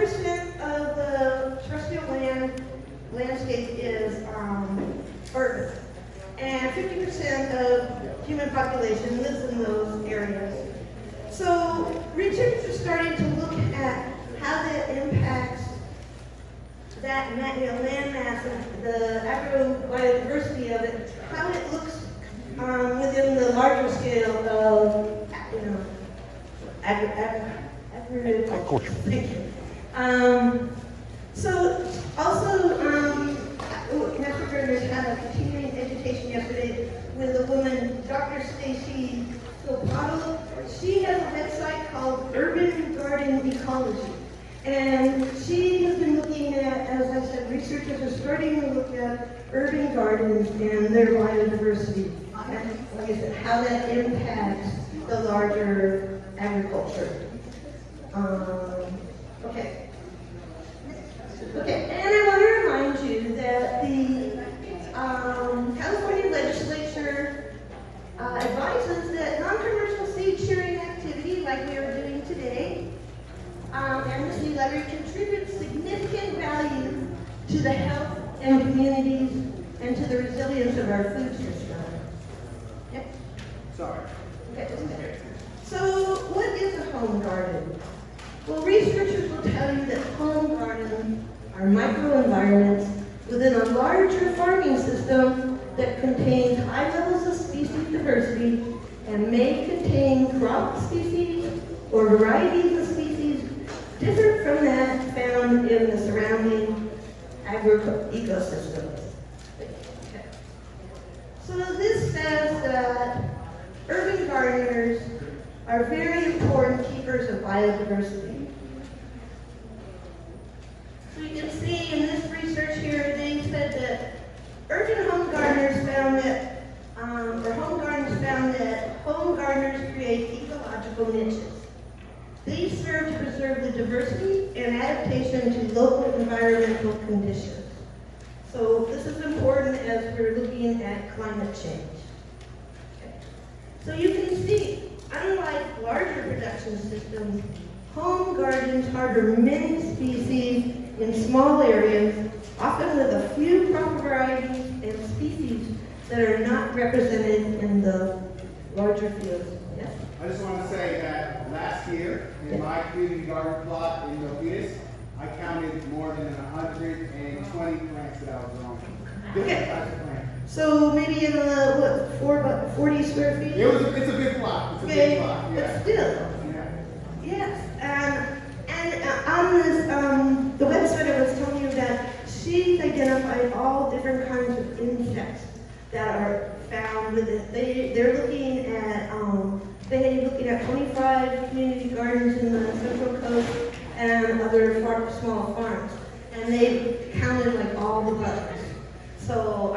40% of the terrestrial landscape is urban, and 50% of human population lives in those areas. So researchers are starting to look at how that impacts that land mass and the agro-biodiversity of it, how it looks within the larger scale of, agriculture. Thank you. So also, Master Burners had a continuing education yesterday with a woman, Dr. Stacy Silpato. She has a website called Urban Garden Ecology. And she has been looking at, as I said, researchers are starting to look at urban gardens and their biodiversity. And like I said, how that impacts the larger agriculture. Okay. Okay, and I want to remind you that the California legislature advises that non-commercial seed sharing activity, like we are doing today, and this new library contributes significant value to the health and communities and to the resilience of our food system. Yep. Sorry. Okay, just a minute. So, what is a home garden? Well, researchers will tell you that home gardens are microenvironments within a larger farming system that contains high levels of species diversity and may contain crop species or varieties of species different from that found in the surrounding ecosystems. Okay. So this says that urban gardeners are very important keepers of biodiversity. So you can see in this research here, they said that urban home gardeners found that, home gardeners create ecological niches. These serve to preserve the diversity and adaptation to local environmental conditions. So this is important as we're looking at climate change. Okay. So you can see, unlike larger production systems, home gardens harbor many species in small areas, often with a few crop varieties and species that are not represented in the larger fields. Yes? I just want to say that last year, in my community garden plot in Milpitas, I counted more than 120 plants that I was growing. Different types of plants. So maybe in the, 40 square feet? It's a big plot. It's a big plot, yeah. But still. Yeah. Yes. And on this, the website I was telling you that she's identified all different kinds of insects that are found with it. They're looking at 25 community gardens in the Central Coast and other small farms, and they counted like all the bugs. So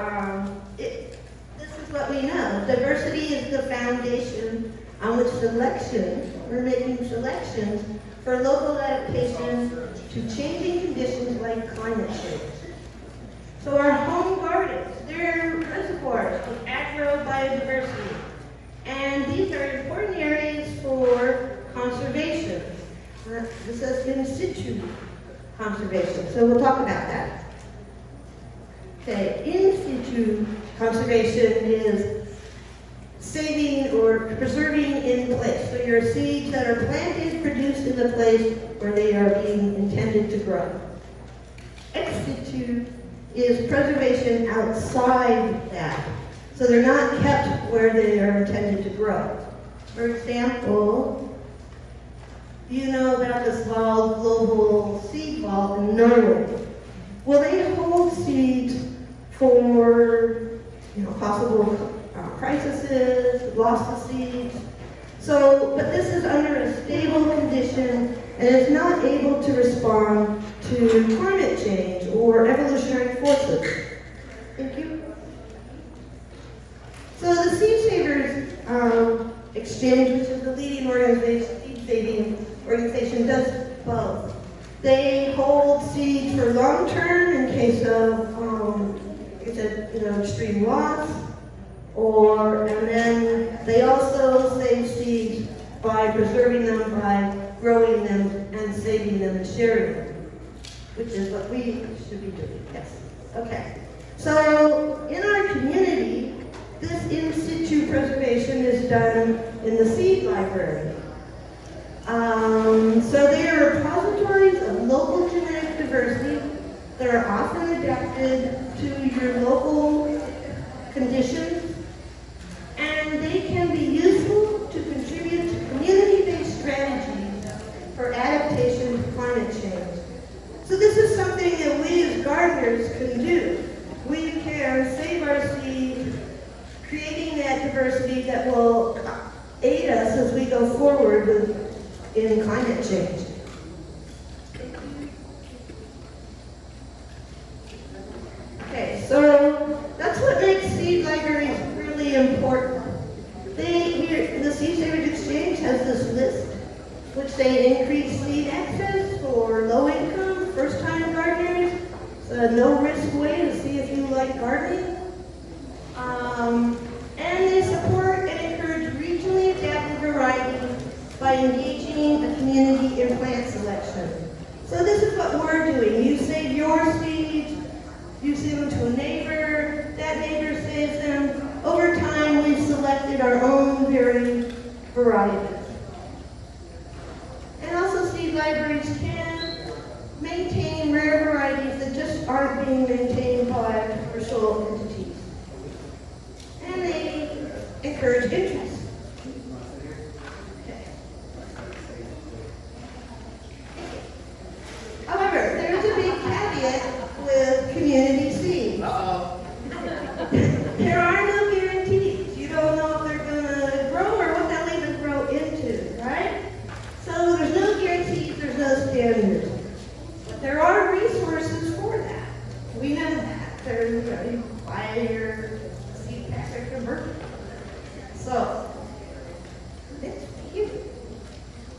this is what we know. Diversity is the foundation on which we're making selections for local adaptation to changing conditions like climate change. So our home gardens, they're reservoirs of agro-biodiversity. And these are important areas for conservation. This is in situ conservation, so we'll talk about that. Okay, in situ conservation is saving or preserving in place. So your seeds that are planted, produced in the place where they are being intended to grow. Ex situ is preservation outside that. So they're not kept where they are intended to grow. For example, you know about this global seed vault in Norway. Well, they hold seeds for possible crises, loss of seeds. So, but this is under a stable condition and is not able to respond to climate change or evolutionary forces. Thank you. So the Seed Savers Exchange, which is the leading seed saving organization, does both. They hold seeds for long term in case of extreme loss, and then they also save seeds by preserving them, by growing them and saving them and sharing them. which is what we should be doing, yes. Okay. So in our community, this in situ preservation is done in the seed library. So they are repositories of local genetic diversity that are often adapted to your local conditions, and they can be useful to contribute to community-based strategies for adaptation to climate change. So this is something that we as gardeners can do. We can save our seeds, creating that diversity that will aid us as we go forward in climate change. Okay, so that's what makes seed libraries really important. The Seed Savers Exchange has this list, which they increase seed access for low-income, first-time gardeners. It's a no-risk way to see if you like gardening. And they support and encourage regionally adapted varieties by engaging the community in plant selection. So this is what we're doing. You save your seeds, you send them to a neighbor, that neighbor saves them. Over time, we've selected our own varied varieties. And also seed libraries can maintain rare varieties that just aren't being maintained by commercial entities. And they encourage interest. Okay. However, there's a big caveat with community seeds. There are no guarantees. You don't know if they're going to grow or what they'll even grow into, right? So there's no guarantees, there's no standards. But there are resources for that. We know that. There's, you buy your seed packer converter. So, it's huge.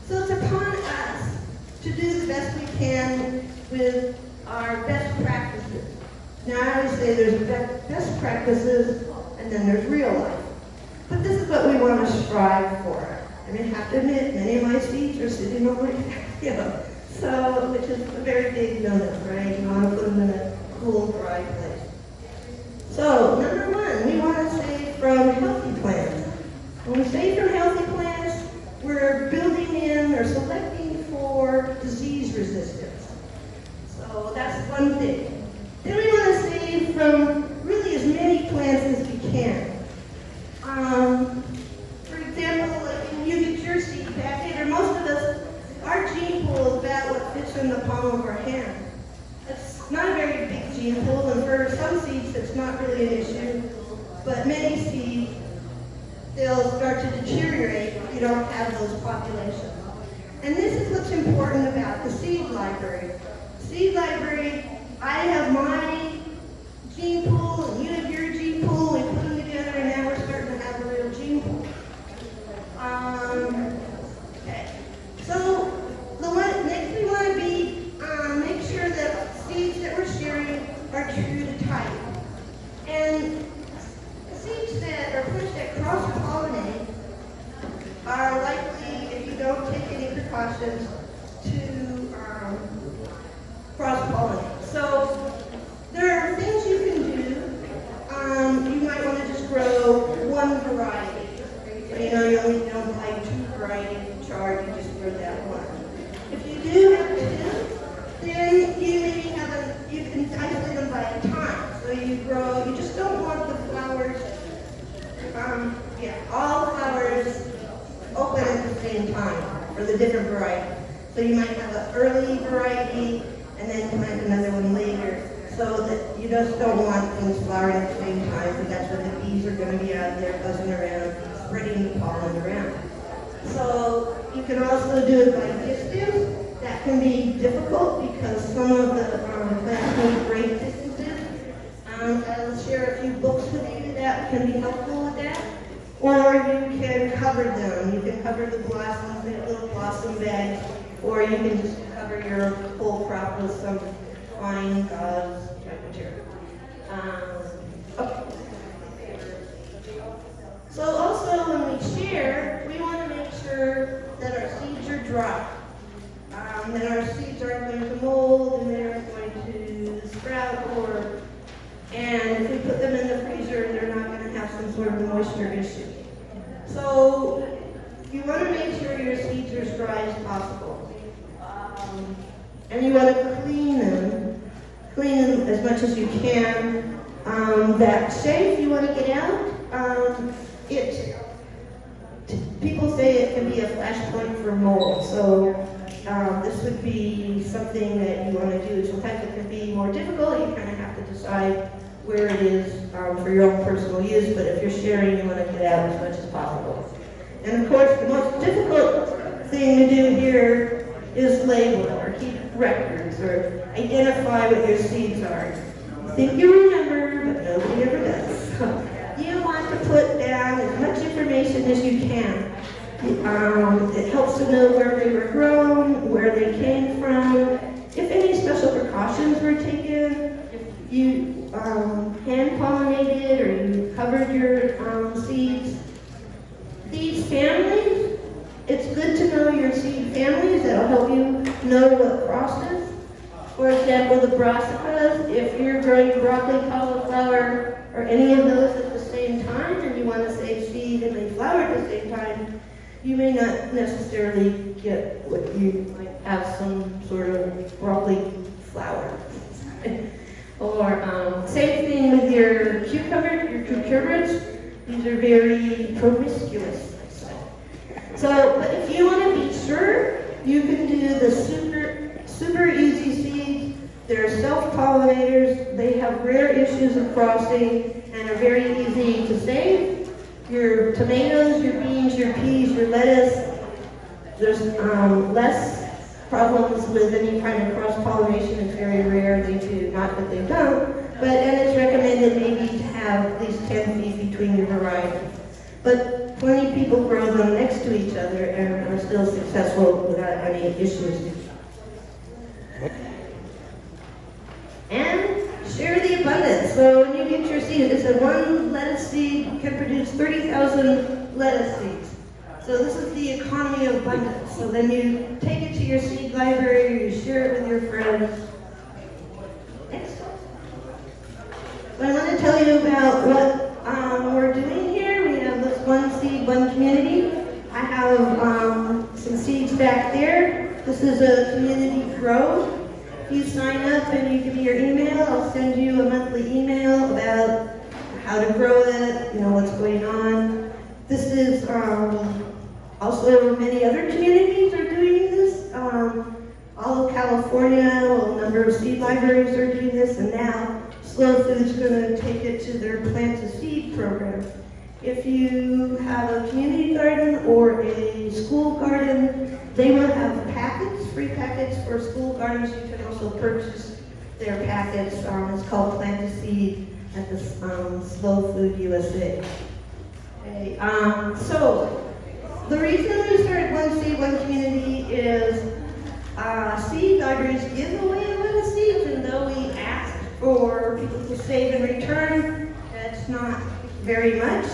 So it's upon us to do the best we can with our best practices. Now I always say there's best practices and then there's real life. But this is what we want to strive for. I mean, I have to admit, many of my seeds are sitting on my patio. So, which is a very big no-no, right? You want to put them in a cool, dry place. So, number one, we want to save from healthy plants. When we save from healthy plants, we're building in or selecting for disease resistance. So that's one thing. Then we want to save from really as many plants as we can. For example, like when you get your seed packet, or most of us, our gene pool is about what fits in the palm of our hand. It's not a very big gene pool, and for some seeds, it's not really an issue. But many seeds, they'll start to deteriorate if you don't have those populations. And this is what's important about the seed library. Seed library, I have my gene pool, and you have your gene pool, we put them together, and now we're starting to have a real gene pool. Okay. So, next we want to make sure that seeds that we're sharing are true to type. And seeds that are pushed that cross-pollinate are likely, if you don't take any precautions, to cross-pollinate. So there are things you can do. You might want to just grow one variety. So you only don't like two varieties in charge, you just grow that one. If you do have two, then you maybe you can isolate them by time. So you just don't want the flowers, all flowers open at the same time for the different varieties. So you might have an early variety and then plant another one later, so that you just don't want things flowering at the same time, because that's when the bees are going to be out there buzzing around, spreading the pollen around. So you can also do it by distance. That can be difficult because some of the plants need great distances. I'll share a few books with you that can be helpful with that. Or you can cover them. You can cover the blossoms in little blossom bags, or you can just cover your whole crop with some fine gauze type material. Okay. So also when we share, we want to make sure that our seeds are dry. That our seeds aren't going to mold and they aren't moisture issue. So you want to make sure your seeds are as dry as possible. And you want to clean them as much as you can. That shade you want to get out, people say it can be a flashpoint for mold. So this would be something that you want to do. Sometimes it can be more difficult. You kind of have to decide where it is for your own personal use. But if you're sharing, you want to get out as much as possible. And of course, the most difficult thing to do here is label or keep records or identify what your seeds are. You think you remember, but nobody ever does. You want to put down as much information as you can. It helps to know where they were grown, where they came from, if any special precautions were taken, if you hand pollinated or you covered your seeds. These families, it's good to know your seed families. That'll help you know what crosses. For example, the brassicas, if you're growing broccoli, cauliflower, or any of those at the same time, and you want to save seed and they flower at the same time, you may not necessarily get what you might have some sort of broccoli flower. Or same thing with your cucurbits. These are very promiscuous. So, but if you want to be sure, you can do the super easy seeds. They're self-pollinators. They have rare issues of crossing and are very easy to save. Your tomatoes, your beans, your peas, your lettuce, there's less problems with any kind of cross-pollination. It's very rare. They do, not that they don't, and it's recommended maybe to have at least 10 feet between your varieties. But plenty of people grow them next to each other and are still successful without any issues. And share the abundance. So when you get your seed, it said one lettuce seed can produce 30,000 lettuce seeds. So this is the economy of abundance. So then you take it to your seed library, you share it with your friends. Next. But I want to tell you about what we're doing here. We have this One Seed, One Community. I have some seeds back there. This is a community grow. If you sign up and you give me your email, I'll send you a monthly email about how to grow it, what's going on. This is also many other communities are doing this. All of California, a number of seed libraries are doing this, and now Slow Food's going to take it to their Plant to Seed program. If you have a community garden or a school garden, they will have packets, free packets for school gardens. You can also purchase their packets. It's called Plant to Seed at the Slow Food USA. Okay. So the reason we started One Seed, One Community is seed libraries give away a lot of seeds, and though we ask for people to save in return, that's not very much.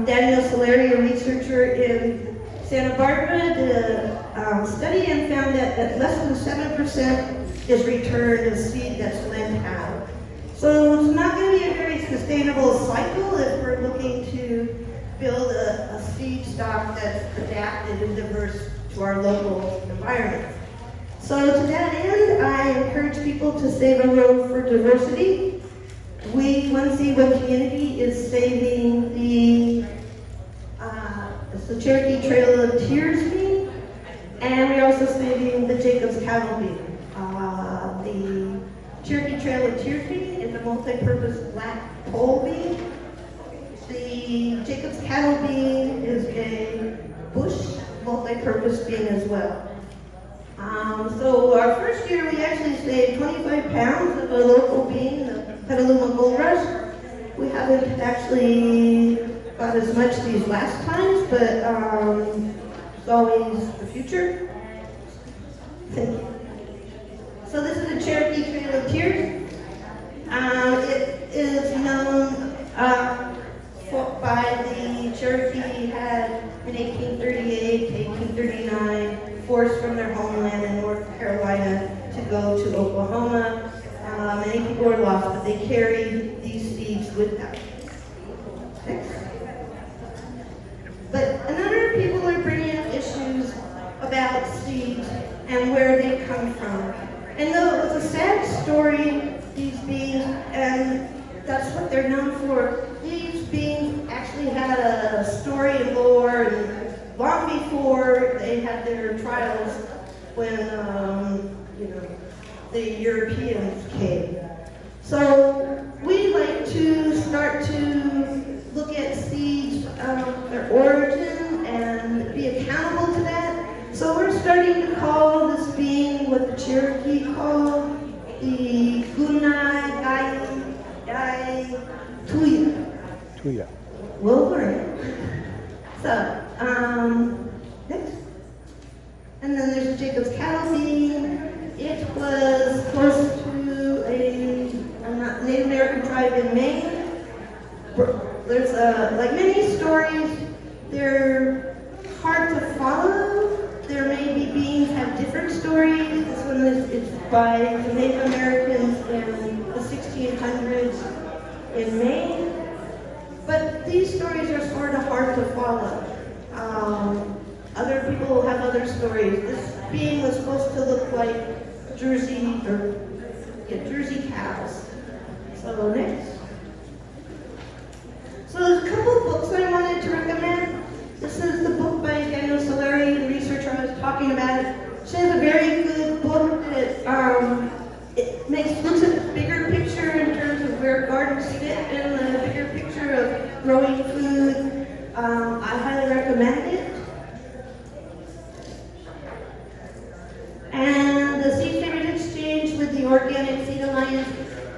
Daniel Soleri, a researcher in Santa Barbara, did a study and found that less than 7% is returned of seed that's lent out. So it's not going to be a very sustainable cycle if we're looking to build a seed stock that's adapted and diverse to our local environment. So to that end, I encourage people to save a road for diversity. One Seed, One Community is saving the Cherokee Trail of Tears bean, and we're also saving the Jacobs Cattle bean. The Cherokee Trail of Tears bean is a multi-purpose black pole bean. The Jacobs Cattle bean is a bush multi-purpose bean as well. So our first year we actually saved 25 pounds of a local bean, the Petaluma Gold Rush. We haven't actually got as much these last times, but it's always the future. Thank you. So this is the Cherokee Trail of Tears. It is known by the Cherokee had in 1838 to 1839 forced from their homeland in North Carolina to go to Oklahoma. Many people were lost, but they carried these seeds with them. Next. that's what they're known for. These beings actually had a story and lore, and long before they had their trials, when the Europeans came. So we like to start to look at seeds, their origin, and be accountable to that. So we're starting to call this being what the Cherokee call the Gunai Gai Tuya. Tuya. We'll learn. So, next. And then there's Jacob's cattle being. It was close to a Native American tribe in Maine. There's like many stories. They're hard to follow. There may be beings have different stories. This one it's by the Native Americans in the 1600s in Maine. But these stories are sort of hard to follow. Other people have other stories. This being was supposed to look like Jersey cows. So next. So there's a couple of books that I wanted to recommend. This is the book by Daniel Soleri, the researcher I was talking about. She has a very good book that it looks at the bigger picture in terms of where gardens fit in the bigger picture of growing food. I highly recommend it. And the Seed Savers Exchange with the Organic Seed Alliance,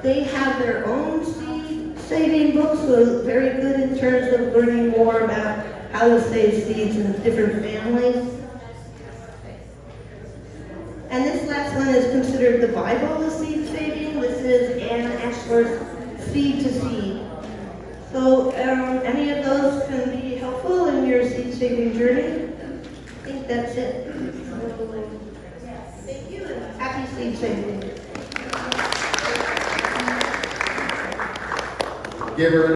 they have their own seed saving books, so very good in terms of learning more about how to save seeds in different families. And this last one is considered the Bible of seed saving. This is Anna Ashworth's Seed to Seed. So any of those can be helpful in your seed saving journey. I think that's it. Thank you and happy seed saving. Give her